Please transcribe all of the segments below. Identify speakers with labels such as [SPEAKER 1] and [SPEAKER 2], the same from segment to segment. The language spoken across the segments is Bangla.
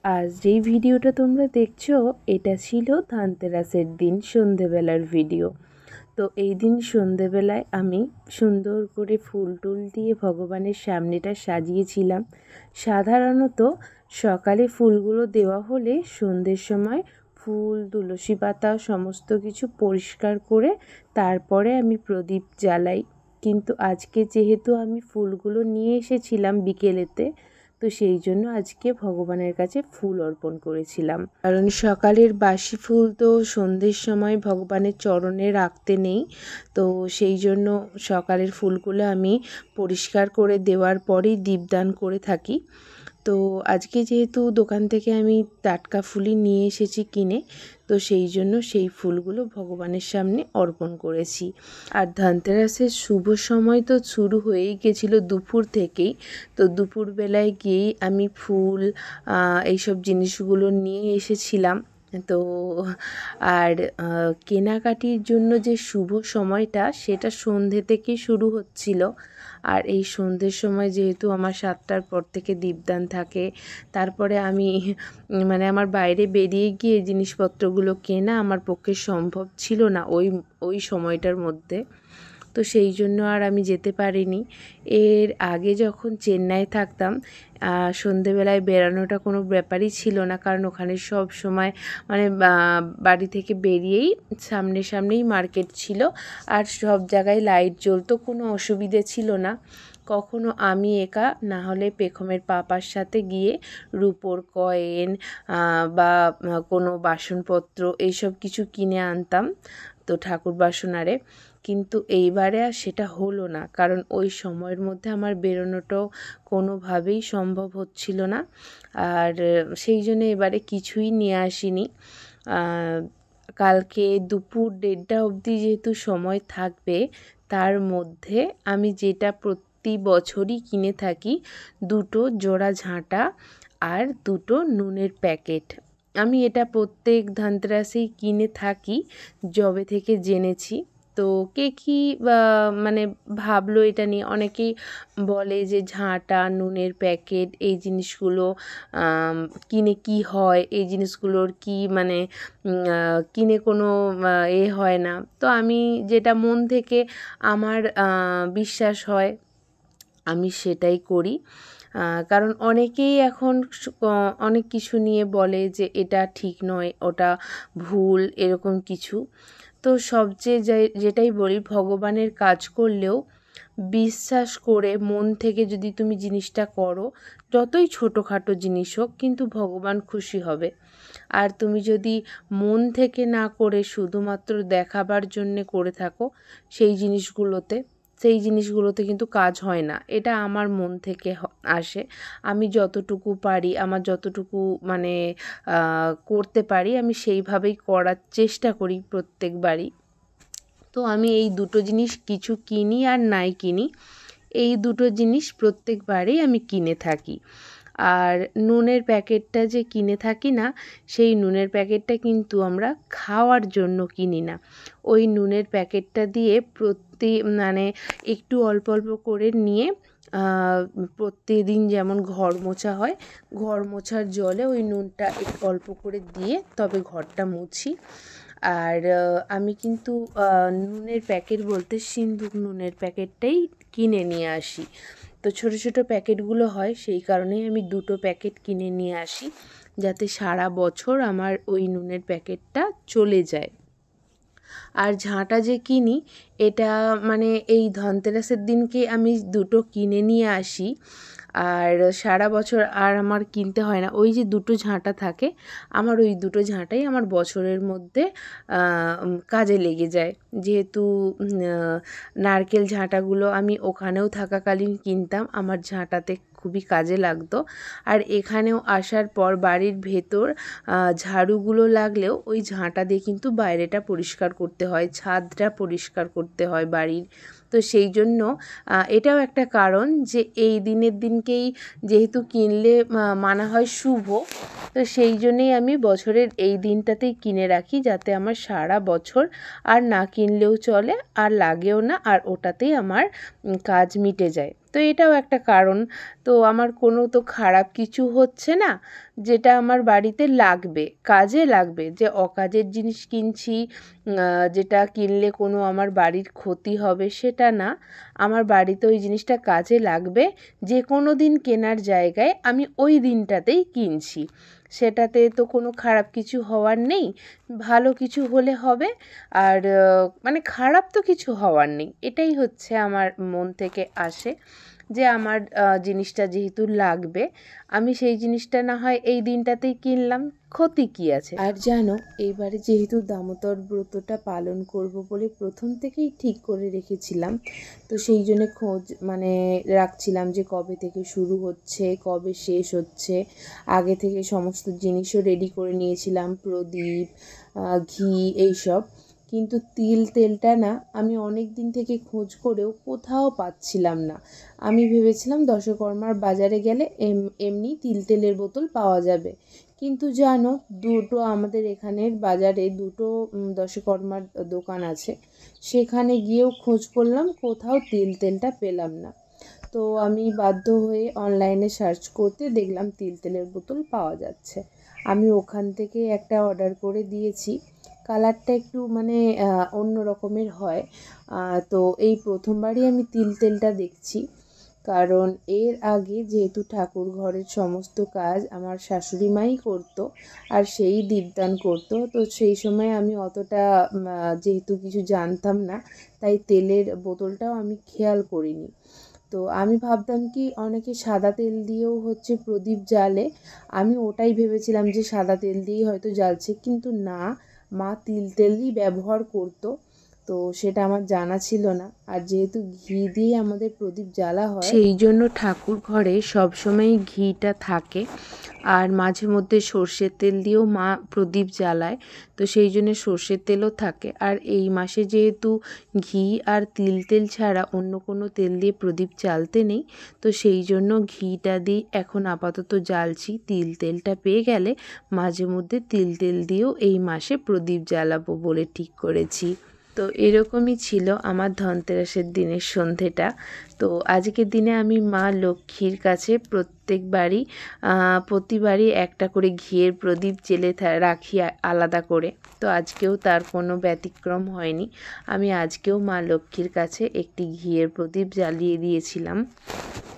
[SPEAKER 1] আজ যেই ভিডিওটা তোমরা দেখছো এটা ছিল ধানতেরাসের দিন সন্ধেবেলার ভিডিও। তো এই দিন সন্ধেবেলায় আমি সুন্দর করে ফুল টুল দিয়ে ভগবানের সামনেটা সাজিয়েছিলাম। সাধারণত সকালে ফুলগুলো দেওয়া হলে সন্ধ্যের সময় ফুল, তুলসী পাতা সমস্ত কিছু পরিষ্কার করে তারপরে আমি প্রদীপ জ্বালাই। কিন্তু আজকে যেহেতু আমি ফুলগুলো নিয়ে এসেছিলাম বিকেলেতে, তো সেই জন্য আজকে ভগবানের কাছে ফুল অর্পণ করেছিলাম। কারণ সকালের বাসি ফুল তো সন্ধ্যের সময় ভগবানের চরণে রাখতে নেই, তো সেই জন্য সকালের ফুলগুলো আমি পরিষ্কার করে দেওয়ার পরেই দীপদান করে থাকি। তো আজকে যেহেতু দোকান থেকে আমি টাটকা ফুলই নিয়ে এসেছি কিনে, তো সেই জন্য সেই ফুলগুলো ভগবানের সামনে অর্পণ করেছি। আর ধনতেরাসের শুভ সময় তো শুরু হয়েই গেছিলো দুপুর থেকেই। তো দুপুরবেলায় গিয়েই আমি ফুল এইসব জিনিসগুলো নিয়ে এসেছিলাম। তো আর কেনাকাটির জন্য যে শুভ সময়টা সেটা সন্ধ্যে থেকেই শুরু হচ্ছিল। আর এই সন্ধ্যের সময় যেহেতু আমার 7টার পর থেকে দীপদান থাকে, তারপরে আমি আমার বাইরে বেরিয়ে গিয়ে জিনিসপত্রগুলো কেনা আমার পক্ষে সম্ভব ছিল না ওই সময়টার মধ্যে। তো সেই জন্য আর আমি যেতে পারিনি। এর আগে যখন চেন্নাই থাকতাম, সন্ধেবেলায় বেরানোটা কোনো ব্যাপারই ছিল না, কারণ ওখানে সব সময় বাড়ি থেকে বেরিয়েই সামনেই মার্কেট ছিল, আর সব জায়গায় লাইট জ্বলতো, কোনো অসুবিধে ছিল না। কখনো আমি একা না হলে পেখমের পাপার সাথে গিয়ে রূপোর কয়েন বা কোনো বাসনপত্র এইসব কিছু কিনে আনতাম, তো ঠাকুর বাসনারে। কিন্তু এইবারে আর সেটা হলো না, কারণ ওই সময়ের মধ্যে আমার বেরোনোটাও কোনোভাবেই সম্ভব হচ্ছিল না। আর সেই জন্য এবারে কিছুই নিয়ে আসিনি। কালকে দুপুর 1:30 অবধি যেহেতু সময় থাকবে, তার মধ্যে আমি যেটা প্রতি বছরই কিনে থাকি, 2টো জোড়া ঝাঁটা আর 2টো নুনের প্যাকেট। আমি এটা প্রত্যেক ধনতেরাসেই কিনে থাকি যবে থেকে জেনেছি। তো কে কী ভাবলো এটা নিয়ে, অনেকেই বলে যে ঝাঁটা, নুনের প্যাকেট এই জিনিসগুলো কিনে কি হয়, এই জিনিসগুলোর কি কিনে কোনো হয় না। তো আমি যেটা মন থেকে আমার বিশ্বাস হয় আমি সেটাই করি। কারণ অনেকেই এখন অনেক কিছু নিয়ে বলে যে এটা ঠিক নয়, ওটা ভুল, এরকম কিছু। তো সবচেয়ে যেটাই বলি, ভগবানের কাজ করলেও বিশ্বাস করে মন থেকে যদি তুমি জিনিসটা করো, যতই ছোটোখাটো জিনিস হোক, কিন্তু ভগবান খুশি হবে। আর তুমি যদি মন থেকে না করে শুধুমাত্র দেখাবার জন্যে করে থাকো, সেই জিনিসগুলোতে কিন্তু কাজ হয় না। এটা আমার মন থেকে আসে। আমি যতটুকু পারি, আমার যতটুকু করতে পারি, আমি সেইভাবেই করার চেষ্টা করি প্রত্যেকবারই। তো আমি এই দুটো জিনিস কিছু কিনি আর নাই কিনি, এই দুটো জিনিস প্রত্যেকবারেই আমি কিনে থাকি। আর নুনের প্যাকেটটা যে কিনে থাকি না, সেই নুনের প্যাকেটটা কিন্তু আমরা খাওয়ার জন্য কিনি না। ওই নুনের প্যাকেটটা দিয়ে একটু অল্প অল্প করে নিয়ে প্রত্যেকদিন যেমন ঘর মোছা হয়, ঘর মোছার জলে ওই নুনটা একটু অল্প করে দিয়ে তবে ঘরটা মুছি। আর আমি কিন্তু নুনের প্যাকেট বলতে সিন্দুক নুনের প্যাকেটটাই কিনে নিয়ে আসি। তো ছোটো ছোটো প্যাকেটগুলো হয়, সেই কারণেই আমি 2টো প্যাকেট কিনে নিয়ে আসি, যাতে সারা বছর আমার ওই নুনের প্যাকেটটা চলে যায়। আর ঝাঁটা যে কিনি, এটা এই ধনতেরাসের দিনকে আমি 2টো কিনে নিয়ে আসি, আর সারা বছর আর আমার কিনতে হয় না। ওই যে 2টো ঝাঁটা থাকে, আমার ওই 2টো ঝাঁটাই আমার বছরের মধ্যে কাজে লেগে যায়। যেহেতু নারকেল ঝাঁটাগুলো আমি ওখানেও থাকাকালীন কিনতাম, আমার ঝাঁটাতে খুবই কাজে লাগতো। আর এখানেও আসার পর বাড়ির ভেতর ঝাড়ুগুলো লাগলেও ওই ঝাঁটা দিয়ে কিন্তু বাইরেটা পরিষ্কার করতে হয়, ছাদটা পরিষ্কার করতে হয় বাড়ির। তো সেই জন্য এটাও একটা কারণ যে এই দিনকেই যেহেতু কিনলে মানা হয় শুভ, তো সেই জন্যেই আমি বছরের এই দিনটাতেই কিনে রাখি, যাতে আমার সারা বছর আর না কিনলেও চলে, আর লাগেও না, আর ওটাতেই আমার কাজ মিটে যায়। তো এটাও একটা কারণ। তো আমার কোনো তো খারাপ কিছু হচ্ছে না, যেটা আমার বাড়িতে লাগবে, কাজে লাগবে। যে অকাজের জিনিস কিনছি, যেটা কিনলে কোনো আমার বাড়ির ক্ষতি হবে সেটা না। আমার বাড়িতে ওই জিনিসটা কাজে লাগবে, যে কোনো দিন কেনার জায়গায় আমি ওই দিনটাতেই কিনছি। সেটাতে তো কোনো খারাপ কিছু হওয়ার নেই, ভালো কিছু হলে হবে। আর মানে খারাপ তো কিছু হওয়ার নেই, এটাই হচ্ছে আমার মন থেকে আসে, যে আমার জিনিসটা যেহেতু লাগবে, আমি সেই জিনিসটা না হয় এই দিনটাতেই কিনলাম, ক্ষতি কী আছে। আর জানো, এইবারে যেহেতু দামোদর ব্রতটা পালন করব বলে প্রথম থেকেই ঠিক করে রেখেছিলাম, তো সেই জন্যে খোঁজ মানে রাখছিলাম যে কবে থেকে শুরু হচ্ছে, কবে শেষ হচ্ছে। আগে থেকে সমস্ত জিনিসও রেডি করে নিয়েছিলাম, প্রদীপ, ঘি, এইসব। কিন্তু তেলটা না আমি অনেক দিন থেকে খোঁজ করেও কোথাও পাচ্ছিলাম না। আমি ভেবেছিলাম দশকর্মার বাজারে গেলে এমনি তেলের বোতল পাওয়া যাবে। কিন্তু জানো, দুটো আমাদের এখানের বাজারে দুটো দশকর্মার দোকান আছে, সেখানে গিয়েও খোঁজ করলাম, কোথাও তেলটা পেলাম না। তো আমি বাধ্য হয়ে অনলাইনে সার্চ করতে দেখলাম তেলের বোতল পাওয়া যাচ্ছে। আমি ওখান থেকে একটা অর্ডার করে দিয়েছি। কালারটা একটু মানে অন্য রকমের হয়। তো এই প্রথমবারই আমি তেলটা দেখছি, কারণ এর আগে যেহেতু ঠাকুর ঘরের সমস্ত কাজ আমার শাশুড়ি মাই করতো, আর সেই দীপদান করতো, তো সেই সময় আমি অতটা যেহেতু কিছু জানতাম না, তাই তেলের বোতলটাও আমি খেয়াল করিনি। তো আমি ভাবতাম কি অনেকে সাদা তেল দিয়েও হচ্ছে প্রদীপ জ্বালে, আমি ওটাই ভেবেছিলাম যে সাদা তেল দিয়েই হয়তো জ্বালছে, কিন্তু না, মা তেলই ব্যবহার করতো। তো সেটা আমার জানা ছিল না। আর যেহেতু ঘি দিয়ে আমাদের প্রদীপ জ্বালা হয়, সেই জন্য ঠাকুর ঘরে সবসময় ঘিটা থাকে। আর মাঝে মধ্যে সর্ষের তেল দিয়েও মা প্রদীপ জ্বালায়, তো সেই জন্য সর্ষের তেলও থাকে। আর এই মাসে যেহেতু ঘি আর তেল ছাড়া অন্য কোনো তেল দিয়ে প্রদীপ জ্বালতে নেই, তো সেই জন্য ঘিটা দিয়ে এখন আপাতত জ্বালছি। তেলটা পেয়ে গেলে মাঝে মধ্যে তেল দিয়েও এই মাসে প্রদীপ জ্বালাবো বলে ঠিক করেছি। তো এরকমই ছিল আমার ধনতেরাসের দিনের সন্ধেটা। তো আজকের দিনে আমি মা লক্ষ্মীর কাছে প্রতিবারই একটা করে ঘিয়ের প্রদীপ জেলে রাখি আলাদা করে। তো আজকেও তার কোনো ব্যতিক্রম হয়নি। আমি আজকেও মা লক্ষ্মীর কাছে একটি ঘিয়ের প্রদীপ জ্বালিয়ে দিয়েছিলাম।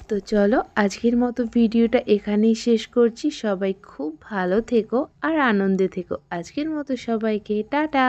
[SPEAKER 1] তো চলো, আজকের মতো ভিডিওটা এখানেই শেষ করছি। সবাই খুব ভালো থেকো আর আনন্দে থেকো। আজকের মতো সবাইকে টাটা।